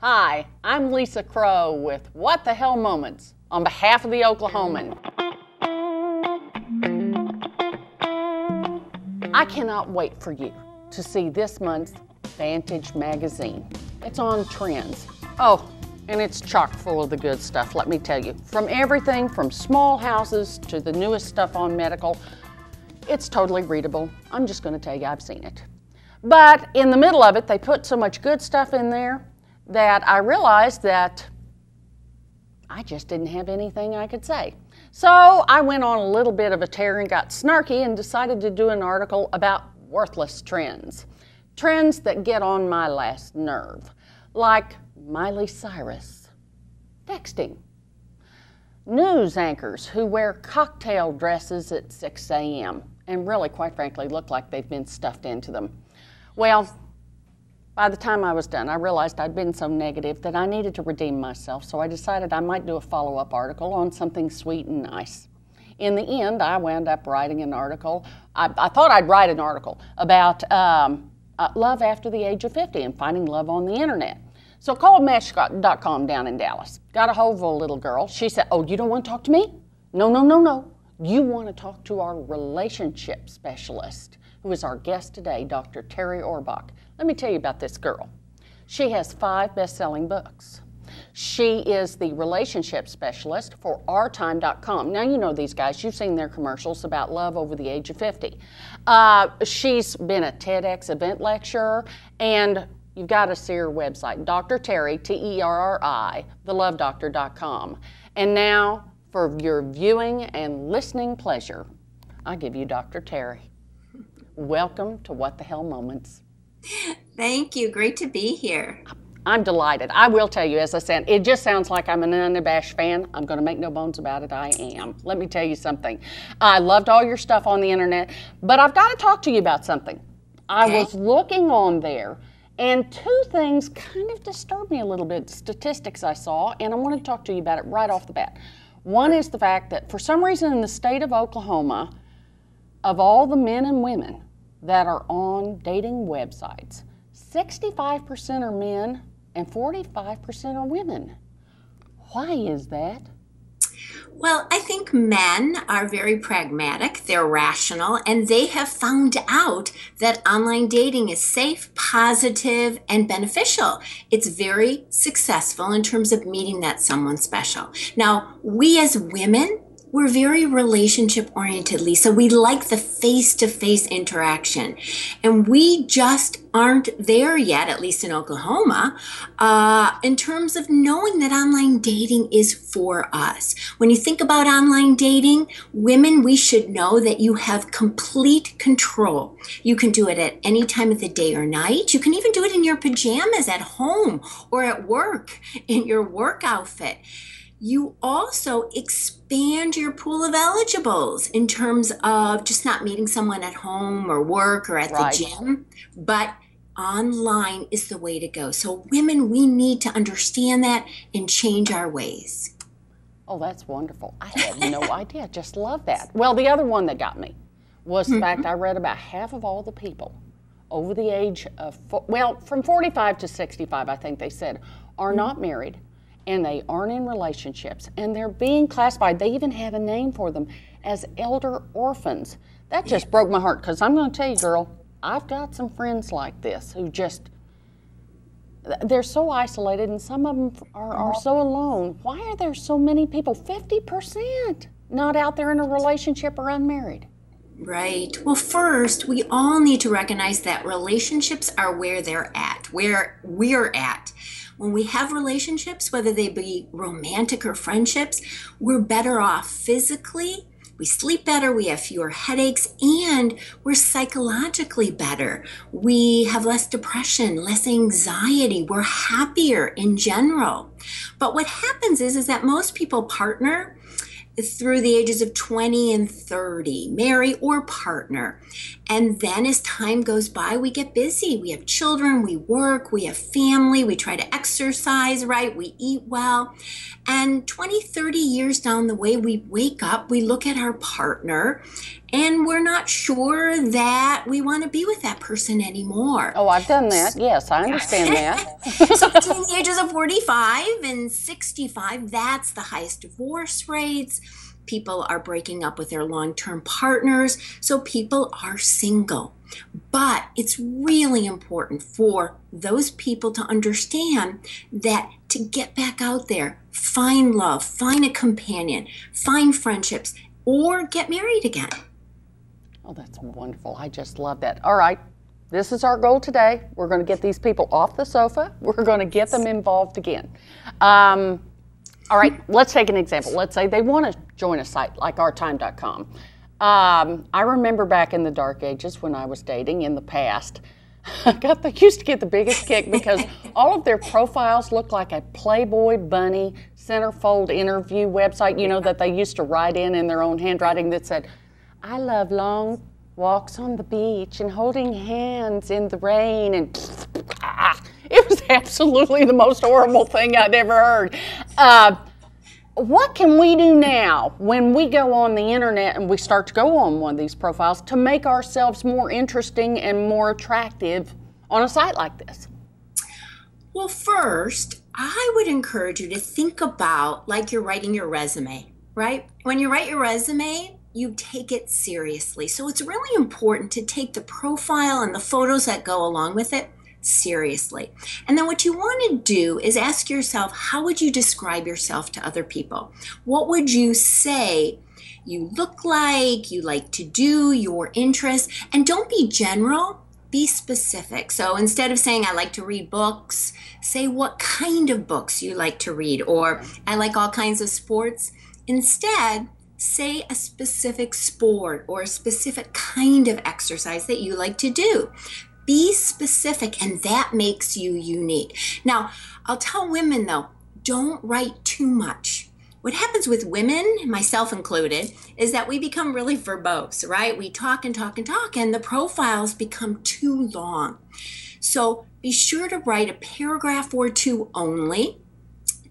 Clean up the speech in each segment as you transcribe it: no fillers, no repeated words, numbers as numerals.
Hi, I'm Lesa Crowe with What the Hell Moments on behalf of the Oklahoman. I cannot wait for you to see this month's Vantage magazine. It's on trends. Oh, and it's chock full of the good stuff, let me tell you. From everything from small houses to the newest stuff on medical. It's totally readable. I'm just going to tell you I've seen it. But in the middle of it, they put so much good stuff in there that I realized that I just didn't have anything I could say. So I went on a little bit of a tear and got snarky and decided to do an article about worthless trends. Trends that get on my last nerve, like Miley Cyrus, texting, news anchors who wear cocktail dresses at 6 a.m. and really, quite frankly, look like they've been stuffed into them. Well, by the time I was done, I realized I'd been so negative that I needed to redeem myself, so I decided I might do a follow-up article on something sweet and nice. In the end, I wound up writing an article. I thought I'd write an article about love after the age of 50 and finding love on the internet. So called Match.com down in Dallas. Got a hold of a little girl. She said, "Oh, you don't want to talk to me? No, no, no, no. You want to talk to our relationship specialist, who is our guest today, Dr. Terri Orbuch." Let me tell you about this girl. She has 5 best-selling books. She is the relationship specialist for ourtime.com. Now, you know these guys. You've seen their commercials about love over the age of 50. She's been a TEDx event lecturer, and you've got to see her website, Dr. Terri, T-E-R-R-I, thelovedoctor.com. And now, for your viewing and listening pleasure, I give you Dr. Terri. Welcome to What the Hell Moments. Thank you. Great to be here. I'm delighted. I will tell you, as I said, it just sounds like I'm an unabashed fan. I'm going to make no bones about it. I am. Let me tell you something. I loved all your stuff on the internet, but I've got to talk to you about something. I was looking on there, and 2 things kind of disturbed me a little bit, statistics I saw, and I want to talk to you about it right off the bat. One is the fact that for some reason in the state of Oklahoma, of all the men and women that are on dating websites, 65% are men and 45% are women. Why is that? Well, I think men are very pragmatic, they're rational, and they have found out that online dating is safe, positive, and beneficial. It's very successful in terms of meeting that someone special. Now, we as women, we're very relationship oriented, Lisa. We like the face-to-face interaction. And we just aren't there yet, at least in Oklahoma, in terms of knowing that online dating is for us. When you think about online dating, women, we should know that you have complete control. You can do it at any time of the day or night. You can even do it in your pajamas at home or at work in your work outfit. You also expand your pool of eligibles in terms of just not meeting someone at home or work or at the gym, but online is the way to go. So women, we need to understand that and change our ways. Oh, that's wonderful. I had no idea. Just love that. Well, the other one that got me was the fact I read about half of all the people over the age of, from 45 to 65, I think they said, are not married. And they aren't in relationships, and they're being classified, they even have a name for them, as elder orphans. That just broke my heart, because I'm going to tell you, girl, I've got some friends like this who just, they're so isolated, and some of them are so alone. Why are there so many people, 50%, not out there in a relationship or unmarried? Right. Well, first, we all need to recognize that relationships are where they're at, where we're at. When we have relationships, whether they be romantic or friendships, we're better off physically, we sleep better, we have fewer headaches, and we're psychologically better. We have less depression, less anxiety, we're happier in general. But what happens is that most people partner through the ages of 20 and 30, marry or partner. And then as time goes by, we get busy. We have children, we work, we have family, we try to exercise right, we eat well. And 20, 30 years down the way, we wake up, we look at our partner, and we're not sure that we want to be with that person anymore. Oh, I've done that. Yes, I understand that. So between the ages of 45 and 65, that's the highest divorce rates. People are breaking up with their long-term partners, so people are single. But it's really important for those people to understand that to get back out there, find love, find a companion, find friendships, or get married again. Oh, that's wonderful. I just love that. All right, this is our goal today. We're going to get these people off the sofa. We're going to get them involved again. All right, let's take an example. Let's say they want to join a site like ourtime.com. I remember back in the dark ages when I was dating in the past, they used to get the biggest kick because all of their profiles looked like a Playboy bunny centerfold interview website, you know, that they used to write in their own handwriting that said, I love long walks on the beach and holding hands in the rain, and it was absolutely the most horrible thing I'd ever heard. What can we do now when we go on the internet and we start to go on one of these profiles to make ourselves more interesting and more attractive on a site like this? Well, first, I would encourage you to think about like you're writing your resume, right? When you write your resume, you take it seriously. So it's really important to take the profile and the photos that go along with it seriously. And then what you want to do is ask yourself, how would you describe yourself to other people? What would you say you look like, you like to do, your interests? And don't be general, be specific. So instead of saying, I like to read books, say what kind of books you like to read, or I like all kinds of sports. Instead, say a specific sport or a specific kind of exercise that you like to do. Be specific, and that makes you unique. Now, I'll tell women though, don't write too much. What happens with women, myself included, is that we become really verbose, right? We talk and talk and talk, and the profiles become too long. So be sure to write a paragraph or two only.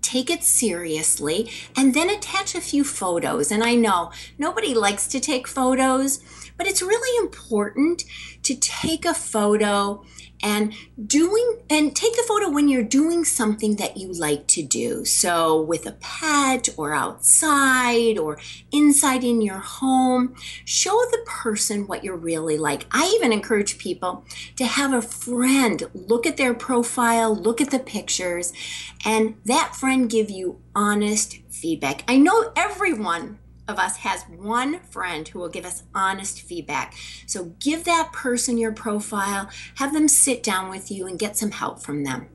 Take it seriously, and then attach a few photos. And I know nobody likes to take photos, but it's really important to take a photo and take the photo when you're doing something that you like to do. So with a pet or outside or inside in your home, show the person what you're really like. I even encourage people to have a friend look at their profile, look at the pictures, and that friend give you honest feedback. I know everyone of us has one friend who will give us honest feedback. So give that person your profile, have them sit down with you and get some help from them.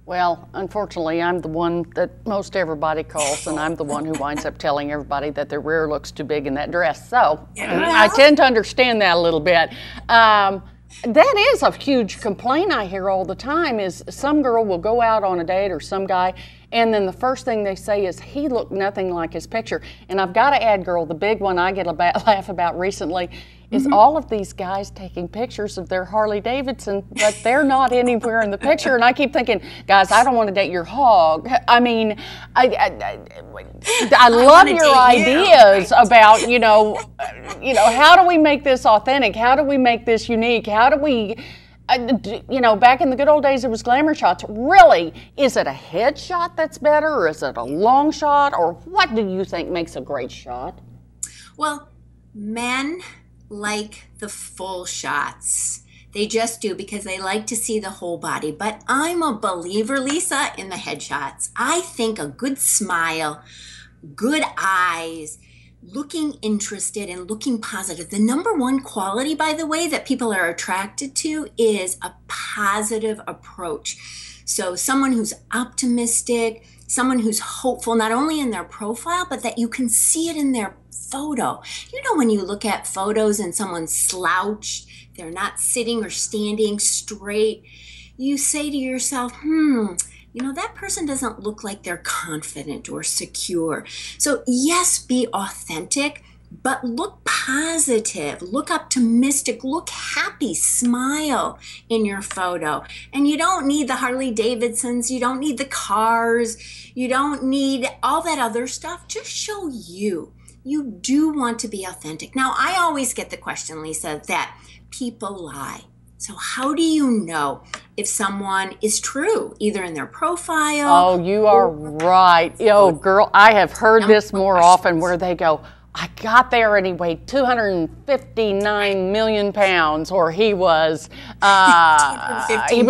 Well, unfortunately, I'm the one that most everybody calls, and I'm the one who winds up telling everybody that their rear looks too big in that dress. So I tend to understand that a little bit. That is a huge complaint I hear all the time is some girl will go out on a date or some guy, and then the first thing they say is, he looked nothing like his picture. And I've got to add, girl, the big one I get a laugh about recently is all of these guys taking pictures of their Harley Davidson, but they're not anywhere in the picture. And I keep thinking, guys, I don't want to date your hog. I mean, I love your ideas about, how do we make this authentic? How do we make this unique? How do we... back in the good old days, it was glamour shots. Really, is it a headshot that's better, or is it a long shot, or what do you think makes a great shot? Well, men like the full shots. They just do, because they like to see the whole body. But I'm a believer, Lesa, in the headshots. I think a good smile, good eyes, looking interested and looking positive. The number one quality, by the way, that people are attracted to is a positive approach. So someone who's optimistic, someone who's hopeful, not only in their profile, but that you can see it in their photo. When you look at photos and someone's slouched, they're not sitting or standing straight, you say to yourself, that person doesn't look like they're confident or secure. So yes, be authentic, but look positive, look optimistic, look happy, smile in your photo. And you don't need the Harley Davidsons, you don't need the cars, you don't need all that other stuff. Just show you. you do want to be authentic. Now, I always get the question, Lesa, that people lie. So how do you know if someone is true, either in their profile? Oh, you are right. Yo, girl, I have heard this more often where they go, I got there and he weighed 259 million pounds, or he was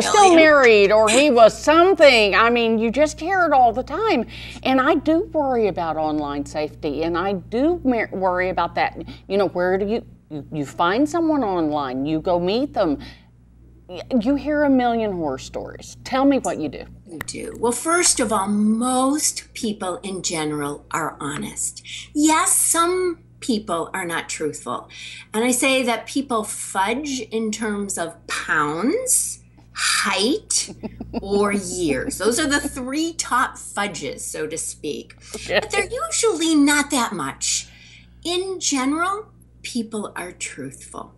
still married, or he was something. I mean, you just hear it all the time. And I do worry about online safety, and I do worry about that. You know, where do you find someone online, you go meet them. You hear a million horror stories. Tell me what you do. You do. Well, first of all, most people in general are honest. Yes, some people are not truthful. And I say that people fudge in terms of pounds, height, or years. Those are the three top fudges, so to speak. Okay. But they're usually not that much. In general, people are truthful.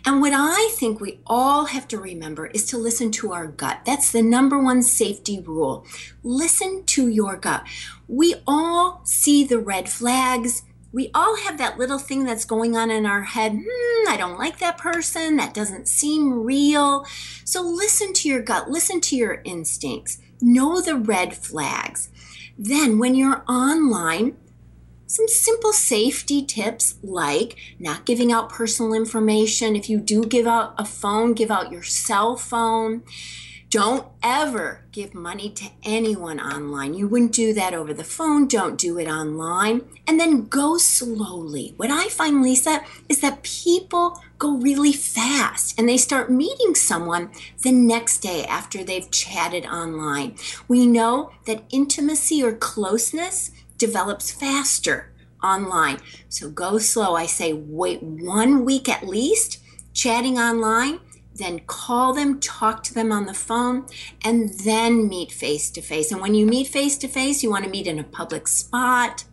And what I think we all have to remember is to listen to our gut. That's the number one safety rule. Listen to your gut. We all see the red flags. We all have that little thing that's going on in our head. I don't like that person. That doesn't seem real. So listen to your gut. Listen to your instincts. Know the red flags. Then when you're online, some simple safety tips like not giving out personal information. If you do give out a phone, give out your cell phone. Don't ever give money to anyone online. You wouldn't do that over the phone. Don't do it online. And then go slowly. What I find, Lesa, is that people go really fast and they start meeting someone the next day after they've chatted online. We know that intimacy or closeness develops faster online. So go slow. I say wait 1 week at least chatting online, then call them, talk to them on the phone, and then meet face to face. And when you meet face to face, you want to meet in a public spot.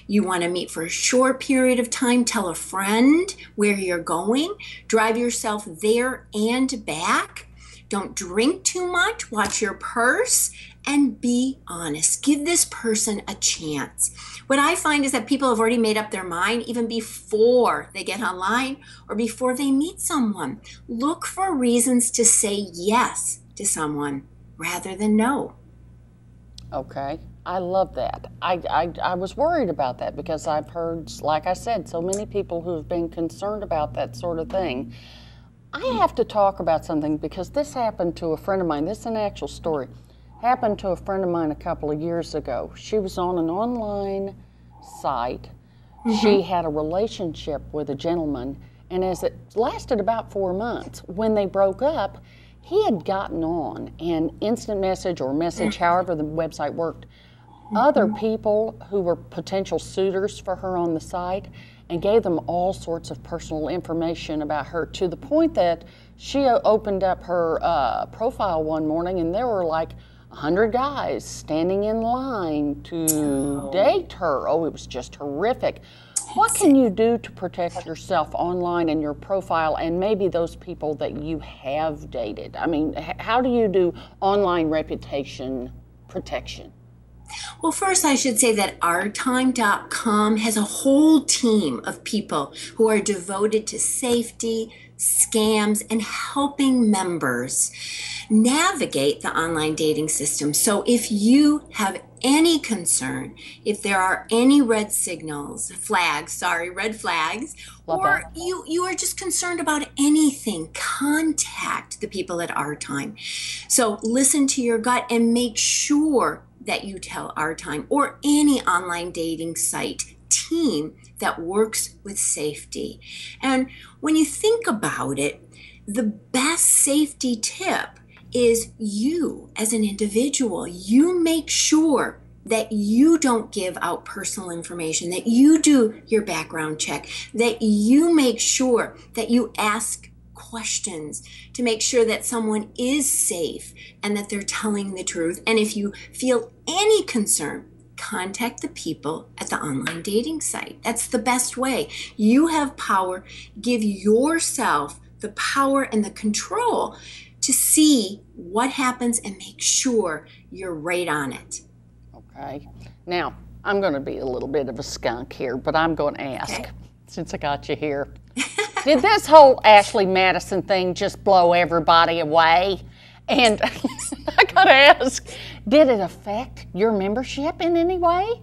You want to meet for a short period of time. Tell a friend where you're going. Drive yourself there and back. Don't drink too much. Watch your purse. And be honest. Give this person a chance. What I find is that people have already made up their mind even before they get online or before they meet someone. Look for reasons to say yes to someone rather than no. Okay, I love that. I was worried about that because I've heard, like I said, so many people who have been concerned about that sort of thing. I have to talk about something because this happened to a friend of mine. This is an actual story. Happened to a friend of mine a couple of years ago. She was on an online site. She had a relationship with a gentleman, and as it lasted about 4 months, when they broke up, he had gotten on and instant message or message, however the website worked, other people who were potential suitors for her on the site and gave them all sorts of personal information about her, to the point that she opened up her profile one morning and there were like 100 guys standing in line to date her. Oh, it was just horrific. What can you do to protect yourself online and your profile and maybe those people that you have dated? I mean, how do you do online reputation protection? Well, first I should say that ourtime.com has a whole team of people who are devoted to safety, scams, and helping members navigate the online dating system. So if you have any concern, if there are any red flags, or you are just concerned about anything, contact the people at Our Time. So listen to your gut and make sure that you tell Our Time or any online dating site team that works with safety. And when you think about it, the best safety tip is you as an individual. You make sure that you don't give out personal information, that you do your background check, that you make sure that you ask questions to make sure that someone is safe and that they're telling the truth. And if you feel any concern, contact the people at the online dating site. That's the best way. You have power. Give yourself the power and the control to see what happens and make sure you're right on it. Okay. Now, I'm going to be a little bit of a skunk here, but I'm going to ask, Okay. since I got you here. Did this whole Ashley Madison thing just blow everybody away? And I got to ask, did it affect your membership in any way?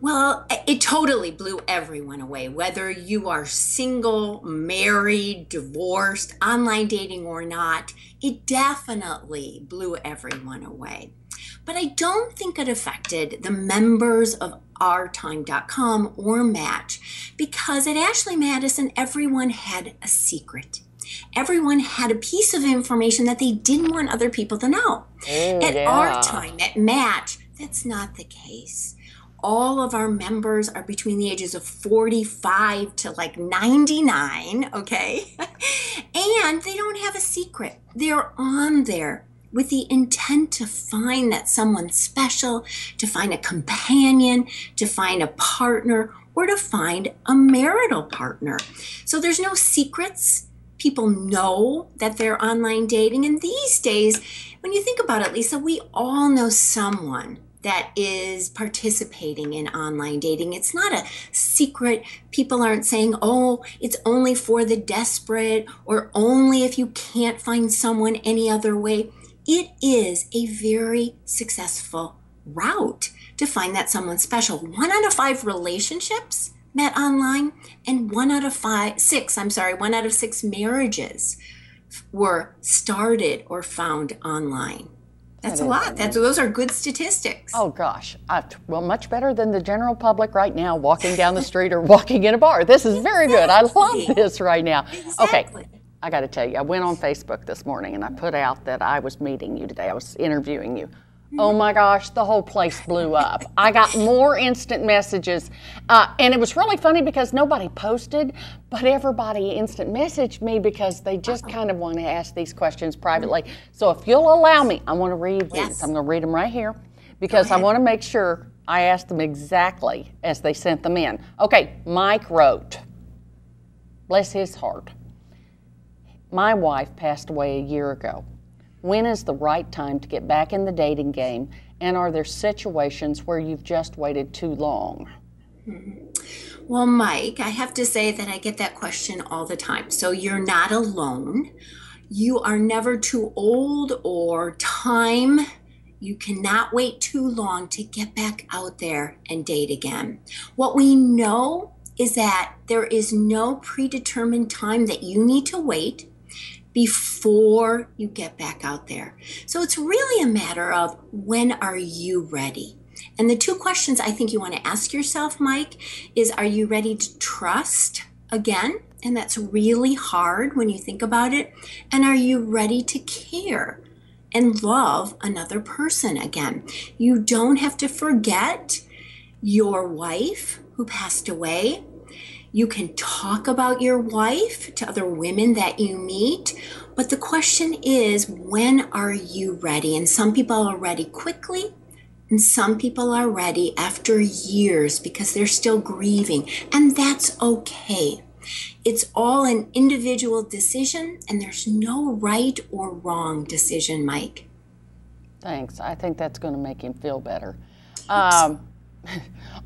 Well, it totally blew everyone away, whether you are single, married, divorced, online dating or not. It definitely blew everyone away. But I don't think it affected the members of ourtime.com or Match, because at Ashley Madison, everyone had a secret. Everyone had a piece of information that they didn't want other people to know. At our time, at Match, that's not the case. All of our members are between the ages of 45 to like 99, okay? And they don't have a secret. They're on there with the intent to find that someone special, to find a companion, to find a partner, or to find a marital partner. So there's no secrets. People know that they're online dating. And these days, when you think about it, Lisa, we all know someone that is participating in online dating. It's not a secret. People aren't saying, oh, it's only for the desperate or only if you can't find someone any other way. It is a very successful route to find that someone special. 1 out of 5 relationships met online, and 1 out of 6 marriages were started or found online. That's a lot. Those are good statistics. Oh, gosh. Well, much better than the general public right now walking down the street or walking in a bar. This is very good. I love this right now. Exactly. Okay, I got to tell you, I went on Facebook this morning and I put out that I was meeting you today. I was interviewing you. Oh my gosh, the whole place blew up. I got more instant messages. And it was really funny because nobody posted, but everybody instant messaged me because they just kind of want to ask these questions privately. So if you'll allow me, I want to read these. Yes. I'm going to read them right here because I want to make sure I asked them exactly as they sent them in. Okay, Mike wrote, bless his heart. My wife passed away a year ago. When is the right time to get back in the dating game? And are there situations where you've just waited too long? Well, Mike, I have to say that I get that question all the time. So you're not alone. You are never too old or time. You cannot wait too long to get back out there and date again. What we know is that there is no predetermined time that you need to wait before you get back out there. So it's really a matter of when are you ready? And the 2 questions I think you want to ask yourself, Mike, is are you ready to trust again? And that's really hard when you think about it. And are you ready to care and love another person again? You don't have to forget your wife who passed away. You can talk about your wife to other women that you meet, but the question is, when are you ready? And some people are ready quickly, and some people are ready after years because they're still grieving, and that's okay. It's all an individual decision, and there's no right or wrong decision, Mike. Thanks. I think that's going to make him feel better. On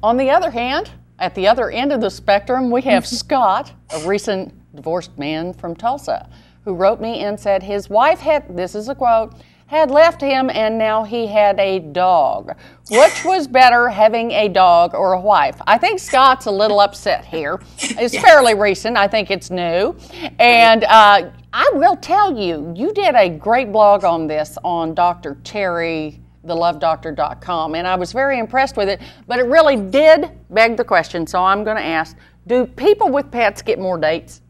the other hand, at the other end of the spectrum, we have Scott, a recent divorced man from Tulsa, who wrote me and said his wife had, this is a quote, had left him and now he had a dog. Which was better, having a dog or a wife? I think Scott's a little upset here. It's fairly recent. I think it's new. And I will tell you, you did a great blog on this on Dr. Terri, thelovedoctor.com, and I was very impressed with it, but it really did beg the question, so I'm going to ask, do people with pets get more dates?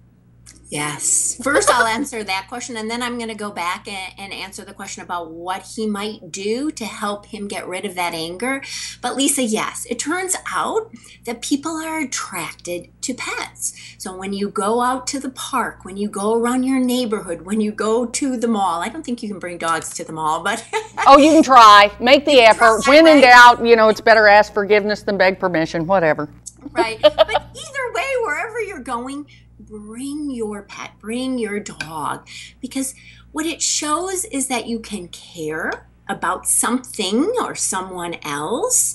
Yes. First, I'll answer that question, and then I'm going to go back and answer the question about what he might do to help him get rid of that anger. But Lisa, yes, it turns out that people are attracted to pets. So when you go out to the park, when you go around your neighborhood, when you go to the mall, I don't think you can bring dogs to the mall, but... Oh, you can try. Make the effort. When in doubt, it's better ask forgiveness than beg permission, whatever. Right. But either way, wherever you're going, bring your pet, bring your dog, because what it shows is that you can care about something or someone else,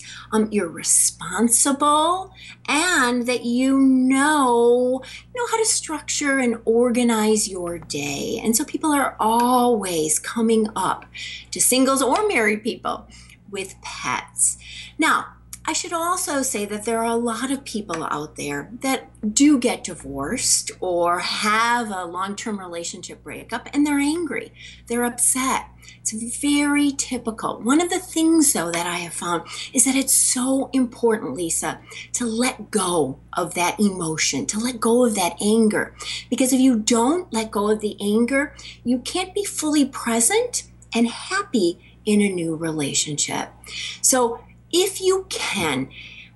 you're responsible, and that you know how to structure and organize your day. And so people are always coming up to singles or married people with pets. Now, I should also say that there are a lot of people out there that do get divorced or have a long-term relationship breakup, and they're angry. They're upset. It's very typical. One of the things, though, that I have found is that it's so important, Lesa, to let go of that emotion, to let go of that anger. Because if you don't let go of the anger, you can't be fully present and happy in a new relationship. So if you can,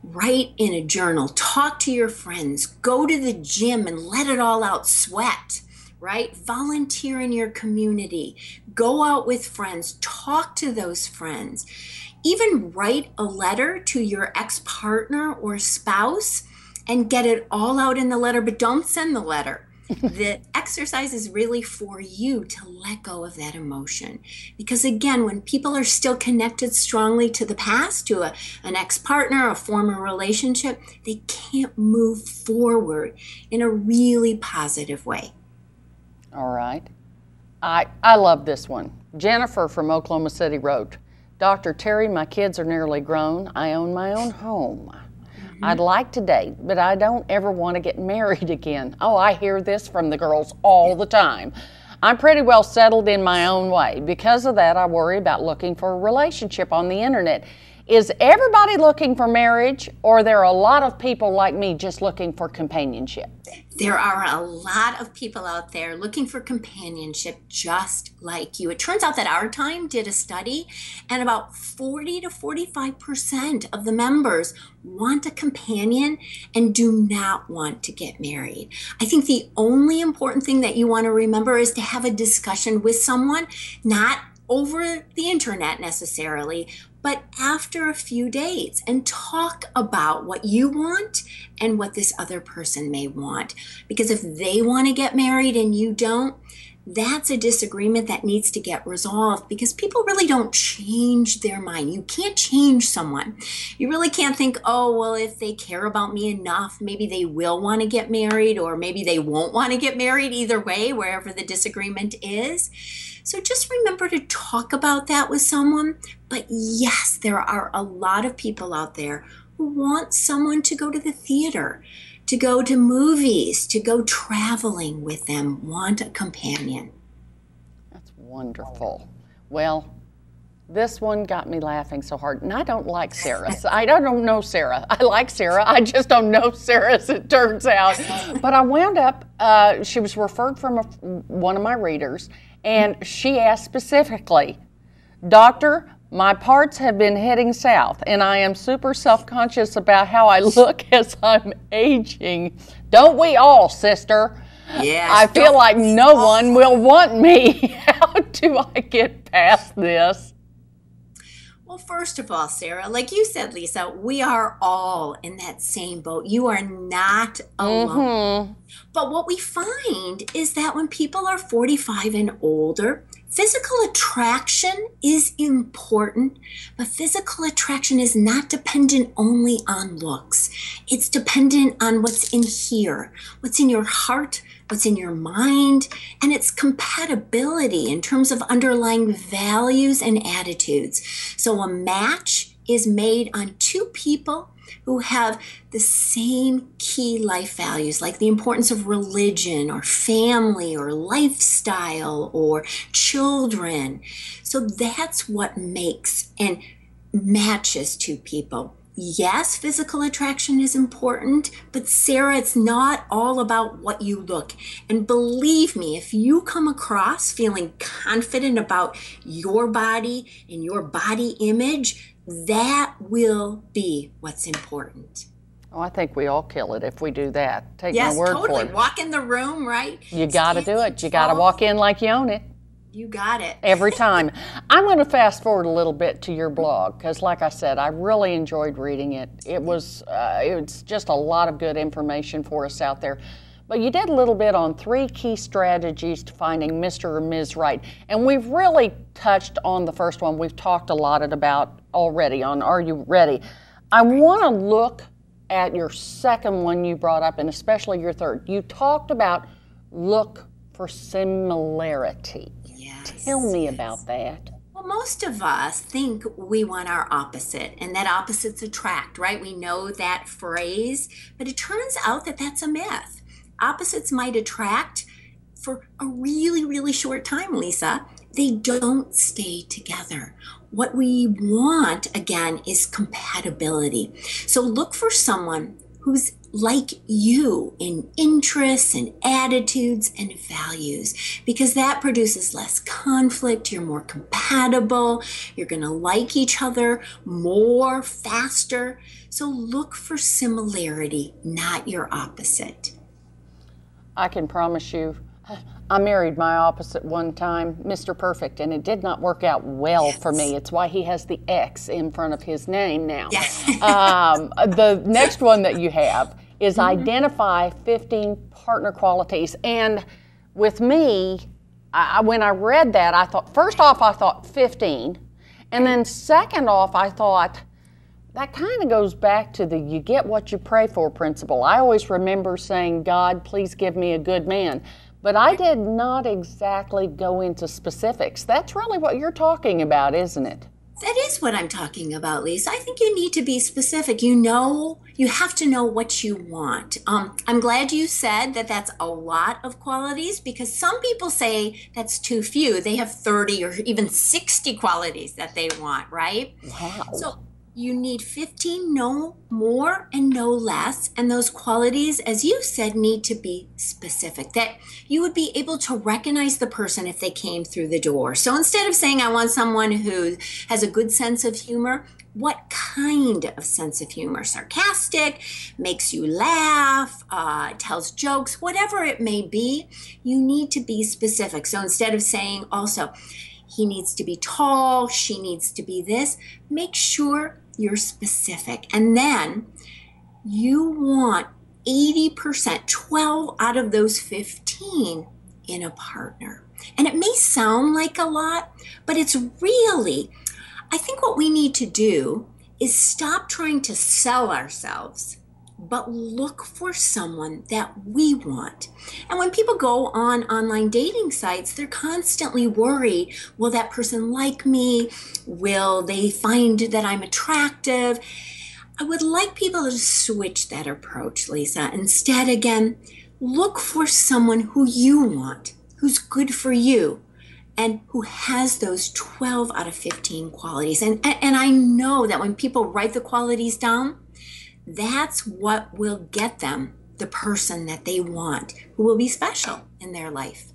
write in a journal, talk to your friends, go to the gym and let it all out, sweat, right? Volunteer in your community, go out with friends, talk to those friends, even write a letter to your ex-partner or spouse and get it all out in the letter, but don't send the letter. The exercise is really for you to let go of that emotion. Because again, when people are still connected strongly to the past, to an ex-partner, a former relationship, they can't move forward in a really positive way. All right. I love this one. Jennifer from Oklahoma City wrote, Dr. Terri, my kids are nearly grown. I own my own home. I'd like to date, but I don't ever want to get married again. Oh, I hear this from the girls all the time. I'm pretty well settled in my own way. Because of that, I worry about looking for a relationship on the internet. Is everybody looking for marriage, or are there a lot of people like me just looking for companionship? There are a lot of people out there looking for companionship just like you. It turns out that Our Time did a study, and about 40 to 45% of the members want a companion and do not want to get married. I think the only important thing that you want to remember is to have a discussion with someone, not over the internet necessarily, but after a few dates, and talk about what you want and what this other person may want. Because if they want to get married and you don't, that's a disagreement that needs to get resolved, because people really don't change their mind. You can't change someone. You really can't think, oh, well, if they care about me enough, maybe they will want to get married, or maybe they won't want to get married. Either way, wherever the disagreement is. So just remember to talk about that with someone. But yes, there are a lot of people out there who want someone to go to the theater, to go to movies, to go traveling with them, want a companion. That's wonderful. Well, this one got me laughing so hard. And I don't like Sarah. I don't know Sarah. I like Sarah. I just don't know Sarah, as it turns out. But I wound up, she was referred from one of my readers, and she asked specifically, Doctor, my parts have been heading south, and I am super self-conscious about how I look as I'm aging. Don't we all, sister? Yes. I feel like no one will want me. How do I get past this? Well, first of all, Sarah, like you said, Lesa, we are all in that same boat. You are not alone. But what we find is that when people are 45 and older, physical attraction is important, but physical attraction is not dependent only on looks. It's dependent on what's in here, what's in your heart, what's in your mind, and its compatibility in terms of underlying values and attitudes. So a match is made on two people who have the same key life values, like the importance of religion or family or lifestyle or children. So that's what makes and matches two people. Yes, physical attraction is important, but Sarah, it's not all about what you look. And believe me, if you come across feeling confident about your body and your body image, that will be what's important. Oh, I think we all kill it if we do that. Take yes, my word totally. for it. Walk in the room, right? You got to do it. You got to walk in like you own it. You got it. Every time. I'm going to fast forward a little bit to your blog, because like I said, I really enjoyed reading it. It's just a lot of good information for us out there. but you did a little bit on 3 key strategies to finding Mr. or Ms. Right. And we've really touched on the first one. We've talked a lot about already on Are You Ready? I want to look at your second one you brought up, and especially your third. You talked about look for similarity. Yes. Tell me about that. Well, most of us think we want our opposite, and that opposites attract, right? We know that phrase, but it turns out that that's a myth. Opposites might attract for a really, really short time, Lesa. They don't stay together. What we want, again, is compatibility. So look for someone who's like you in interests and attitudes and values, because that produces less conflict. You're more compatible. You're going to like each other more, faster. So look for similarity, not your opposite. I can promise you, I married my opposite one time, Mr. Perfect, and it did not work out well for me. It's why he has the X in front of his name now. Yes. The next one that you have is identify 15 partner qualities. And with me, when I read that, I thought, first off, I thought 15. And then second off, I thought, that kind of goes back to the you get what you pray for principle. I always remember saying, God, please give me a good man. But I did not exactly go into specifics. That's really what you're talking about, isn't it? That is what I'm talking about, Lisa. I think you need to be specific. You have to know what you want. I'm glad you said that that's a lot of qualities, because some people say that's too few. They have 30 or even 60 qualities that they want, right? Wow. So you need 15, no more and no less. And those qualities, as you said, need to be specific, that you would be able to recognize the person if they came through the door. So instead of saying, I want someone who has a good sense of humor, what kind of sense of humor? Sarcastic, makes you laugh, tells jokes, whatever it may be, you need to be specific. So instead of saying also, he needs to be tall, she needs to be this, make sure you're specific. And then you want 80%, 12 out of those 15 in a partner. And it may sound like a lot, but it's really, I think what we need to do is stop trying to sell ourselves, but look for someone that we want. And when people go on online dating sites, they're constantly worried, will that person like me? Will they find that I'm attractive? I would like people to switch that approach, Lesa. Instead, again, look for someone who you want, who's good for you, and who has those 12 out of 15 qualities. And I know that when people write the qualities down, that's what will get them the person that they want, who will be special in their life.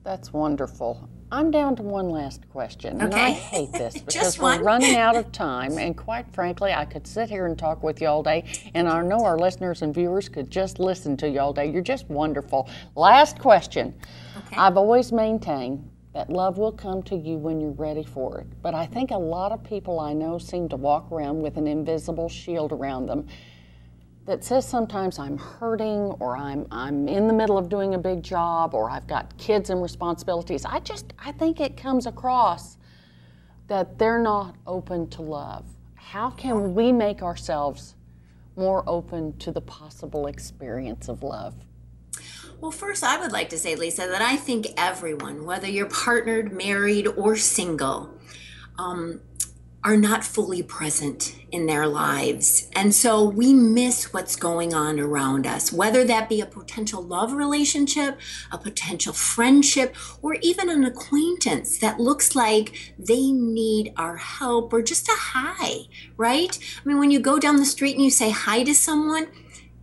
That's wonderful. I'm down to one last question, and I hate this because we're one. running out of time, and quite frankly, I could sit here and talk with you all day, and I know our listeners and viewers could just listen to you all day. You're just wonderful. Last question. Okay. I've always maintained that love will come to you when you're ready for it. But I think a lot of people I know seem to walk around with an invisible shield around them that says sometimes I'm hurting, or I'm in the middle of doing a big job, or I've got kids and responsibilities. I think it comes across that they're not open to love. How can we make ourselves more open to the possible experience of love? Well, first, I would like to say, Lesa, that I think everyone, whether you're partnered, married, or single, are not fully present in their lives. And so we miss what's going on around us, whether that be a potential love relationship, a potential friendship, or even an acquaintance that looks like they need our help or just a hi, right? I mean, when you go down the street and you say hi to someone,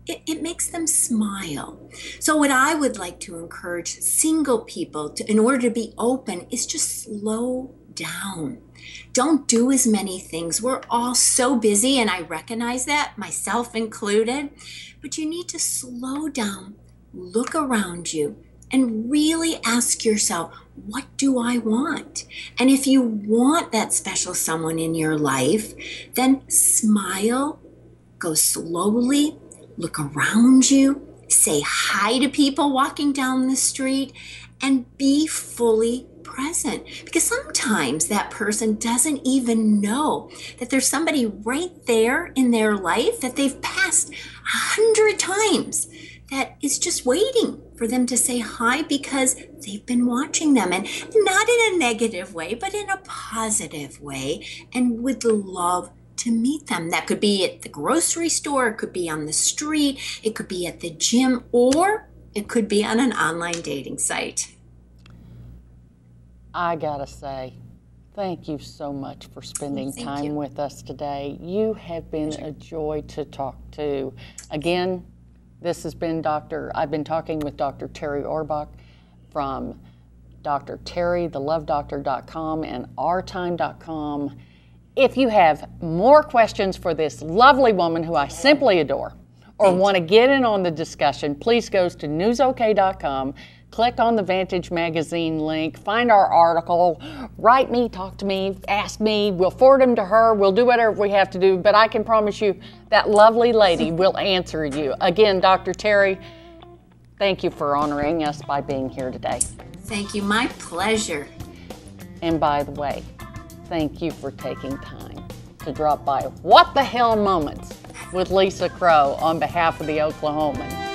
it makes them smile. So what I would like to encourage single people to, in order to be open, is just slow down. Don't do as many things. We're all so busy, and I recognize that, myself included. But you need to slow down, look around you, and really ask yourself, what do I want? And if you want that special someone in your life, then smile, go slowly, look around you, say hi to people walking down the street, and be fully present. Because sometimes that person doesn't even know that there's somebody right there in their life that they've passed 100 times that is just waiting for them to say hi because they've been watching them, and not in a negative way, but in a positive way, and would love to meet them. That could be at the grocery store, it could be on the street, it could be at the gym, or it could be on an online dating site. I gotta say, thank you so much for spending time with us today. You have been a joy to talk to. Again, this has been I've been talking with Dr. Terri Orbuch from Dr. Terri, thelovedoctor.com, and ourtime.com. If you have more questions for this lovely woman who I simply adore, or want to get in on the discussion, please go to newsok.com, click on the Vantage magazine link, find our article, write me, talk to me, ask me, we'll forward them to her, we'll do whatever we have to do, but I can promise you that lovely lady will answer you. Again, Dr. Terri, thank you for honoring us by being here today. Thank you, my pleasure. And by the way, thank you for taking time to drop by What the Hell Moments with Lesa Crowe on behalf of the Oklahoman.